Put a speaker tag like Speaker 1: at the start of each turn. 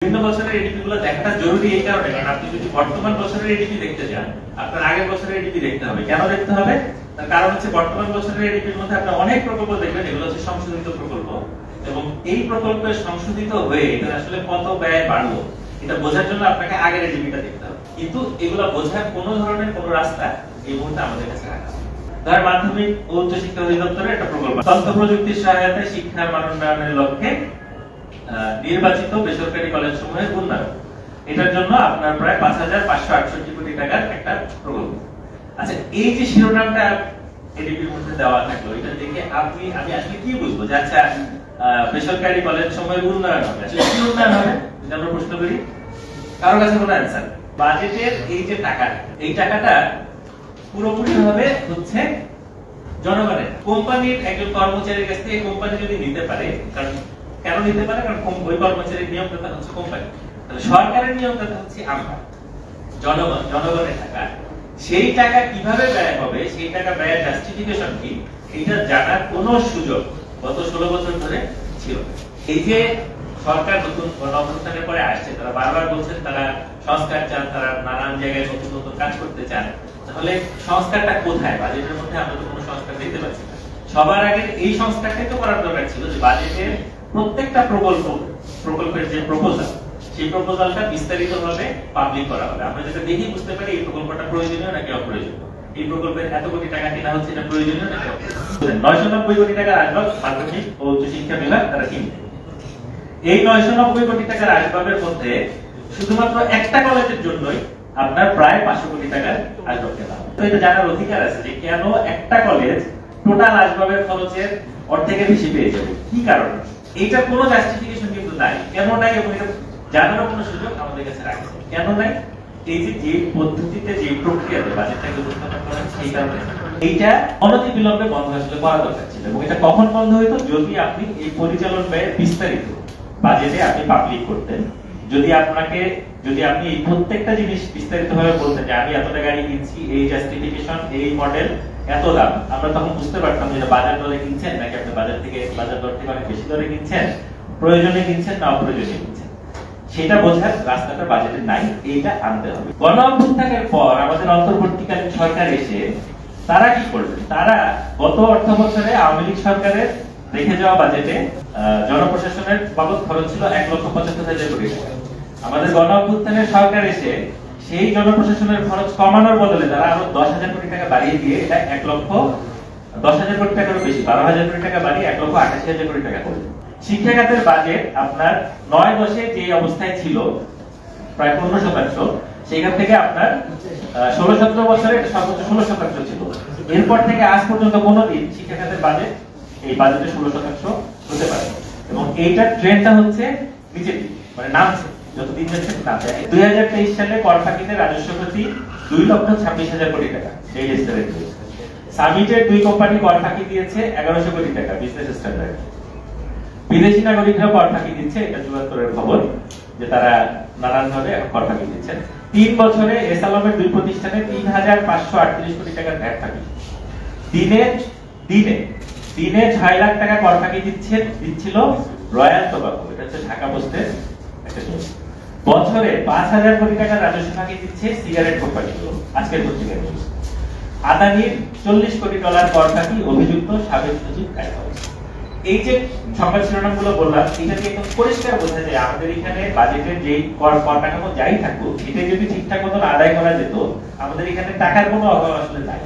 Speaker 1: বিভিন্ন বছরের এডিপি গুলো দেখাটা জরুরি এই কারণে, কারণ আপনি যদি বর্তমান বছরের এডিপি দেখতে চান, আপনার আগের বছরের এডিপি দেখতে হবে। কেন দেখতে হবে? তার কারণ হচ্ছে বর্তমান বছরের এডিপির মধ্যে আপনি অনেক প্রকল্প দেখবেন, এগুলো হচ্ছে সংশোধিত প্রকল্প, এবং এই প্রকল্পের সংশোধিত হয়ে এটা আসলে কত ব্যয় বাড়লো এটা বোঝার জন্য আপনাকে আগের এডিপিটা দেখতে হবে। কিন্তু এগুলো বোঝার কোনো ধরনের কোনো রাস্তা এই মুহূর্তে আমাদের কাছে রাখা আছে। ধর মাধ্যমিক ও উচ্চ শিক্ষা অধিদপ্তরের একটা প্রকল্প, তথ্য প্রযুক্তির সহায়তায় শিক্ষার মান উন্নয়নের লক্ষ্যে নির্বাচিত বেসরকারি কলেজ সমূহের উন্নয়ন, এটার জন্য আপনার প্রায় ৫,৫৬৮ কোটি টাকার একটা প্রকল্প। আচ্ছা, এই যে শিরোনামটা এডিপির মধ্যে দেওয়া থাকলো, এটা দেখে আমি আসলে কি বুঝবো যে আচ্ছা বেসরকারি কলেজ সমূহের উন্নয়ন হবে, আসলে কি উন্নয়ন হবে যদি আমরা প্রশ্ন করি? কারো কাছে কোনো অ্যানসার? বাজেটের এই যে টাকা, এই টাকাটা পুরোপুরি ভাবে হচ্ছে জনগণের। কোম্পানির একজন কর্মচারীর কাছ থেকে কোম্পানি যদি নিতে পারে, কারণ কেন নিতে পারে? কারণ ওই কর্মচারীর নিয়োগদাতা হচ্ছে কোম্পানি, তাহলে সরকারের নিয়োগদাতা হচ্ছে আমরা, জনগণের টাকা। সেই টাকা কিভাবে ব্যয় হবে, সেই টাকা ব্যয়ের জাস্টিফিকেশন কি, এটা জানার কোনো সুযোগ গত 16 বছর ধরে ছিল। এই যে সরকার নতুন গণঅভ্যুত্থানের পরে আসছে, তারা বারবার বলছেন তারা সংস্কার চান, তারা নানান জায়গায় নতুন নতুন কাজ করতে চান। তাহলে সংস্কারটা কোথায়? বাজেটের মধ্যে আমরা তো কোনো সংস্কার দেখতে পাচ্ছি না। সবার আগে এই সংস্কারটাই তো করার দরকার ছিল যে বাজেটের প্রত্যেকটা প্রকল্পের যে প্রপোজাল, সেই প্রপোজালটা বিস্তারিতভাবে পাবলিক করা হবে। আমরা যেটা দেখি বুঝতে পারি এই প্রকল্পটা প্রয়োজনীয় নাকি অপ্রয়োজনীয়, এই প্রকল্পের এত কোটি টাকা কিনা হচ্ছে এটা প্রয়োজনীয় নাকি অপ্রয়োজনীয়। 990 কোটি টাকার আসবাব মাধ্যমিক ও উচ্চ শিক্ষা বিভাগ তারা কিনবে। এই 990 কোটি টাকার আসবাবের মধ্যে শুধুমাত্র একটা কলেজের জন্যই আপনার প্রায় 500 কোটি টাকার আসবাব কেনা হবে। তো এটা জানার অধিকার আছে যে কেন একটা কলেজ টোটাল আসবাবের খরচের অর্ধেকের বেশি পেয়ে যাবে, কি কারণে? এইটার কোনো জাস্টিফিকেশন কিন্তু নাই। কেন নাই এবং এটা জানার কোনো সুযোগ আমাদের কাছে রাখছে কেন নাই? এই যে পদ্ধতিতে যে প্রক্রিয়াতে বাজেটটাকে উপস্থাপন করা হচ্ছে, এই কারণে এইটা অনতি বিলম্বে বন্ধ আসলে করা দরকার ছিল। এবং এটা কখন বন্ধ হইতো? যদি আপনি এই পরিচালন ব্যয়ের বিস্তারিত বাজেটে আপনি পাবলিক করতেন, যদি আপনি এই প্রত্যেকটা জিনিস বিস্তারিতভাবে বলতেন যে আমি এতটা গাড়ি কিনছি, এই জাস্টিফিকেশন, এই মডেল, এত দাম, আমরা তখন বুঝতে পারতাম যে বাজার দরে কিনছেন নাকি আপনি বাজার দর থেকে অনেক বেশি দরে কিনছেন, প্রয়োজনে কিনছেন না অপ্রয়োজনে কিনছেন। সেটা বোঝার রাস্তাটা বাজেটে নাই, এইটা আনতে হবে। গণঅভ্যুত্থানের পর আমাদের অন্তর্বর্তীকালীন সরকার এসে তারা কি করবেন? তারা গত অর্থ বছরে আওয়ামী লীগ সরকারের রেখে যাওয়া বাজেটে জনপ্রশাসনের বাবদ খরচ ছিল 1,75,000 কোটি টাকা। আমাদের গণঅভ্যুত্থানের সরকার এসে সেই জনপ্রশাসনের খরচ কমানোর বদলে তারা আরো 10,000 কোটি টাকা বাড়িয়ে দিয়ে এটা 1,10,000 কোটি টাকারও বেশি, 12,000 কোটি টাকা বাড়িয়ে 1,88,000 কোটি টাকা করবে। শিক্ষা খাতের বাজেট আপনার 9-10 যে অবস্থায় ছিল প্রায় 15%, সেখান থেকে আপনার 16-17 বছরে সর্বোচ্চ 16% ছিল। এরপর থেকে আজ পর্যন্ত কোনোদিন শিক্ষা খাতের বাজেট এই বাজেটে 16% হতে পারে, এবং এইটার ট্রেন্ডটা হচ্ছে নিচের দিকে, মানে নামছে, যতদিন যাচ্ছে নামছে। 2023 সালে কর ফাঁকিতে রাজস্ব ক্ষতি 2,26,000 কোটি টাকা, এই স্তরে সামিটের 2 কোম্পানি কর ফাঁকি দিয়েছে 1,100 কোটি টাকা বিজনেস স্ট্যান্ডার্ড। বিদেশি নাগরিকরা কর ফাঁকি দিচ্ছে, এটা যুগান্তরের খবর যে তারা নানানভাবে কর ফাঁকি দিচ্ছেন। 3 বছরে এসালমের 2 প্রতিষ্ঠানে 3,538 কোটি টাকার ভ্যাট ফাঁকি। দিনে 6 লাখ টাকা কর ফাঁকি দিচ্ছিল রয়্যাল টোবাকো, এটা হচ্ছে ঢাকা পোস্টের একটা নিউজ। বছরে 5,000 কোটি টাকার রাজস্ব ফাঁকি দিচ্ছে সিগারেট কোম্পানিগুলো, আজকের পত্রিকার নিউজ। আদানির $40 কোটি কর ফাঁকি, অভিযুক্ত সাবেক সচিব কায়দাউস। এই যে সংবাদ শিরোনামগুলো বললাম, এটা দিয়ে একদম পরিষ্কার বোঝা যায় আমাদের এখানে বাজেটের যে কর কাঠামো যাই থাকুক, এটা যদি ঠিকঠাক মতন আদায় করা যেত, আমাদের এখানে টাকার কোনো অভাব আসলে নাই।